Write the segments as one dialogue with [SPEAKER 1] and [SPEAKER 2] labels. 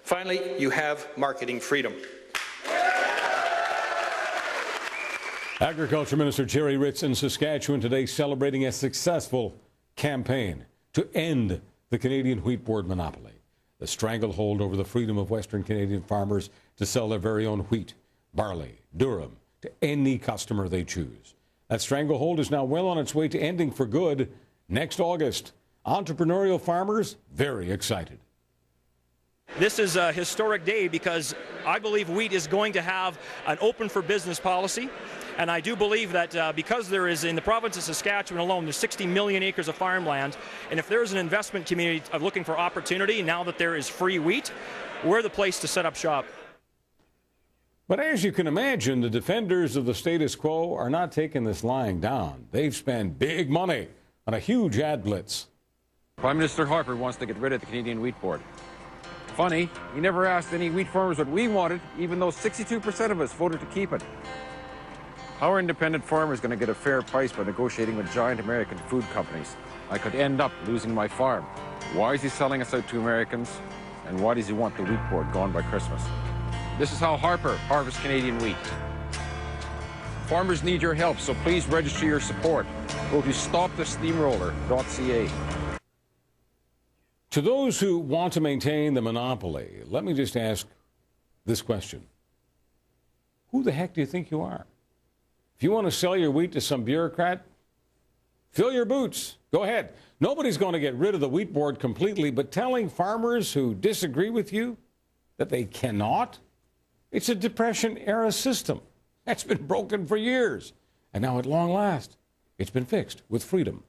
[SPEAKER 1] Finally, you have marketing freedom.
[SPEAKER 2] Agriculture Minister Jerry Ritz in Saskatchewan today celebrating a successful campaign to end the Canadian Wheat Board monopoly, the stranglehold over the freedom of Western Canadian farmers to sell their very own wheat, barley, durum to any customer they choose. That stranglehold is now well on its way to ending for good next August. Entrepreneurial farmers very excited.
[SPEAKER 3] This is a historic day because I believe wheat is going to have an open for business policy. And I do believe that because there is, in the province of Saskatchewan alone, there's 60 million acres of farmland. And if there's an investment community looking for opportunity, now that there is free wheat, we're the place to set up shop.
[SPEAKER 2] But as you can imagine, the defenders of the status quo are not taking this lying down. They've spent big money on a huge ad blitz.
[SPEAKER 4] Prime Minister Harper wants to get rid of the Canadian Wheat Board. Funny, he never asked any wheat farmers what we wanted, even though 62% of us voted to keep it. How are independent farmers going to get a fair price by negotiating with giant American food companies? I could end up losing my farm. Why is he selling us out to Americans? And why does he want the wheat board gone by Christmas? This is how Harper harvests Canadian wheat. Farmers need your help, so please register your support. Go to stopthesteamroller.ca.
[SPEAKER 2] To those who want to maintain the monopoly, let me just ask this question. Who the heck do you think you are? If you want to sell your wheat to some bureaucrat, fill your boots. Go ahead. Nobody's going to get rid of the wheat board completely, but telling farmers who disagree with you that they cannot, it's a Depression-era system. That's been broken for years. And now at long last, it's been fixed with freedom.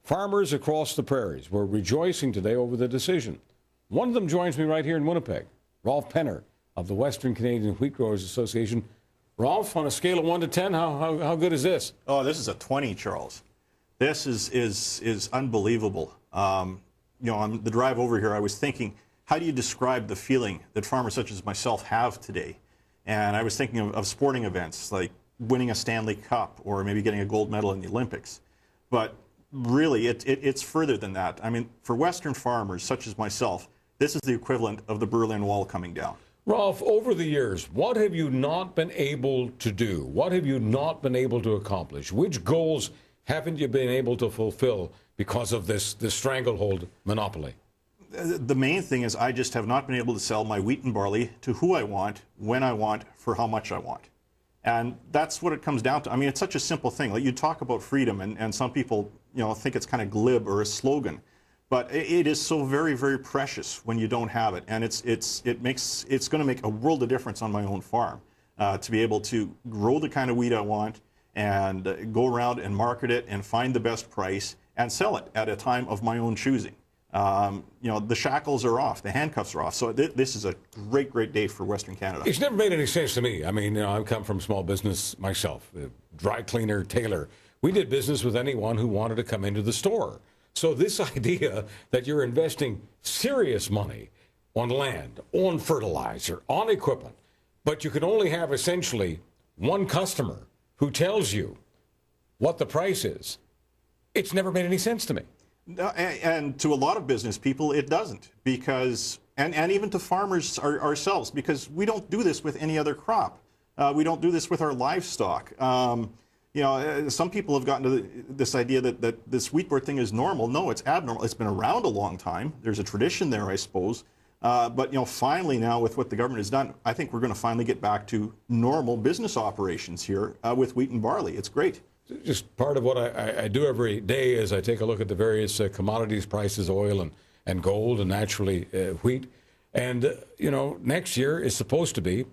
[SPEAKER 2] Farmers across the prairies were rejoicing today over the decision. One of them joins me right here in Winnipeg, Rolf Penner of the Western Canadian Wheat Growers Association. Rolf, on a scale of 1 to 10, how good is this?
[SPEAKER 5] Oh, this is a 20, Charles. This is unbelievable. On the drive over here, I was thinking, how do you describe the feeling that farmers such as myself have today? And I was thinking of sporting events like winning a Stanley Cup or maybe getting a gold medal in the Olympics. But really, it's further than that. I mean, for Western farmers such as myself, this is the equivalent of the Berlin Wall coming down.
[SPEAKER 2] Rolf, over the years, what have you not been able to do? What have you not been able to accomplish? Which goals haven't you been able to fulfill because of this stranglehold monopoly?
[SPEAKER 5] The main thing is I just have not been able to sell my wheat and barley to who I want, when I want, for how much I want. And that's what it comes down to. I mean, it's such a simple thing. Like, you talk about freedom, and some people, think it's kind of glib or a slogan. But it is so very, very precious when you don't have it, and it's going to make a world of difference on my own farm to be able to grow the kind of wheat I want and go around and market it and find the best price and sell it at a time of my own choosing. The shackles are off, the handcuffs are off. So this is a great, great day for Western Canada.
[SPEAKER 2] It's never made any sense to me. I mean, I come from small business myself, dry cleaner, tailor. We did business with anyone who wanted to come into the store. So this idea that you're investing serious money on land, on fertilizer, on equipment, but you can only have essentially one customer who tells you what the price is, it's never made any sense to me.
[SPEAKER 5] And to a lot of business people, it doesn't, because, and even to farmers ourselves, because we don't do this with any other crop. We don't do this with our livestock. Some people have gotten to this idea that this wheat board thing is normal. No, it's abnormal. It's been around a long time. There's a tradition there, I suppose. But finally now with what the government has done, I think we're going to finally get back to normal business operations here with wheat and barley. It's great.
[SPEAKER 2] Just part of what I do every day is I take a look at the various commodities prices, oil and gold, and naturally wheat. And, next year is supposed to be,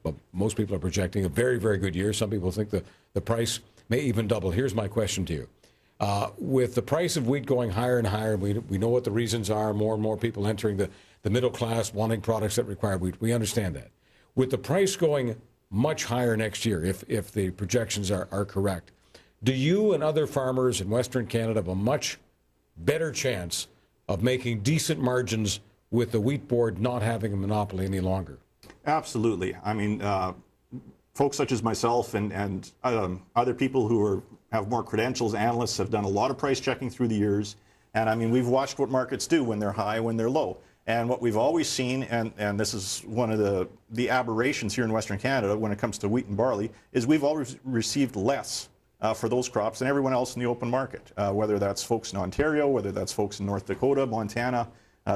[SPEAKER 2] but most people are projecting a very, very good year. Some people think the price may even double. Here's my question to you. With the price of wheat going higher and higher, we know what the reasons are, more and more people entering the middle class, wanting products that require wheat. We understand that. With the price going much higher next year, if the projections are correct, do you and other farmers in Western Canada have a much better chance of making decent margins with the wheat board not having a monopoly any longer?
[SPEAKER 5] Absolutely. I mean, folks such as myself and other people who have more credentials, analysts, have done a lot of price checking through the years. And I mean, we've watched what markets do when they're high, when they're low. And what we've always seen, and this is one of the aberrations here in Western Canada when it comes to wheat and barley, is we've always received less for those crops than everyone else in the open market, whether that's folks in Ontario, whether that's folks in North Dakota, Montana,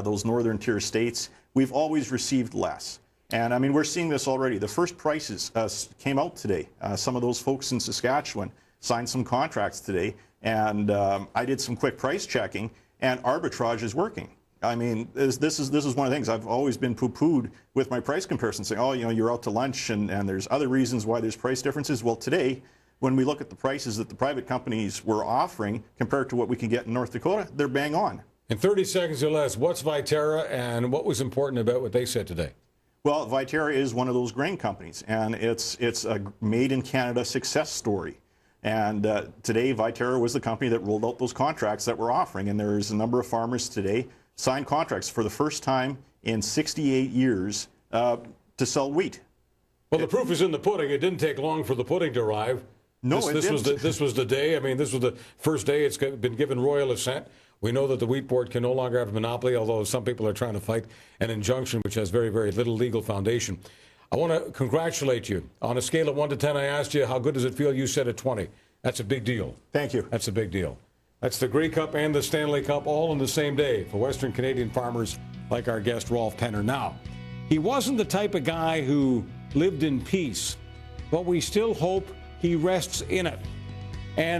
[SPEAKER 5] those northern tier states. We've always received less. And I mean, we're seeing this already. The first prices came out today. Some of those folks in Saskatchewan signed some contracts today, and I did some quick price checking, and arbitrage is working. I mean, this is one of the things I've always been poo-pooed with my price comparison, saying, oh, you know, you're out to lunch and there's other reasons why there's price differences. Well, today, when we look at the prices that the private companies were offering compared to what we can get in North Dakota, they're bang on.
[SPEAKER 2] In 30 seconds or less, what's Viterra and what was important about what they said today?
[SPEAKER 5] Well, Viterra is one of those grain companies, and it's a made-in-Canada success story. And today, Viterra was the company that rolled out those contracts that we're offering, and there's a number of farmers today signed contracts for the first time in 68 years to sell wheat.
[SPEAKER 2] Well, the proof is in the pudding. It didn't take long for the pudding to arrive.
[SPEAKER 5] No, it didn't.
[SPEAKER 2] This was the day. I mean, this was the first day it's been given royal assent. We know that the wheat board can no longer have a monopoly, although some people are trying to fight an injunction which has very, very little legal foundation. I want to congratulate you. On a scale of 1 to 10, I asked you, how good does it feel? You said a 20. That's a big deal.
[SPEAKER 5] Thank you.
[SPEAKER 2] That's a big deal. That's the Grey Cup and the Stanley Cup all on the same day for Western Canadian farmers like our guest, Rolf Penner. Now, he wasn't the type of guy who lived in peace, but we still hope he rests in it. And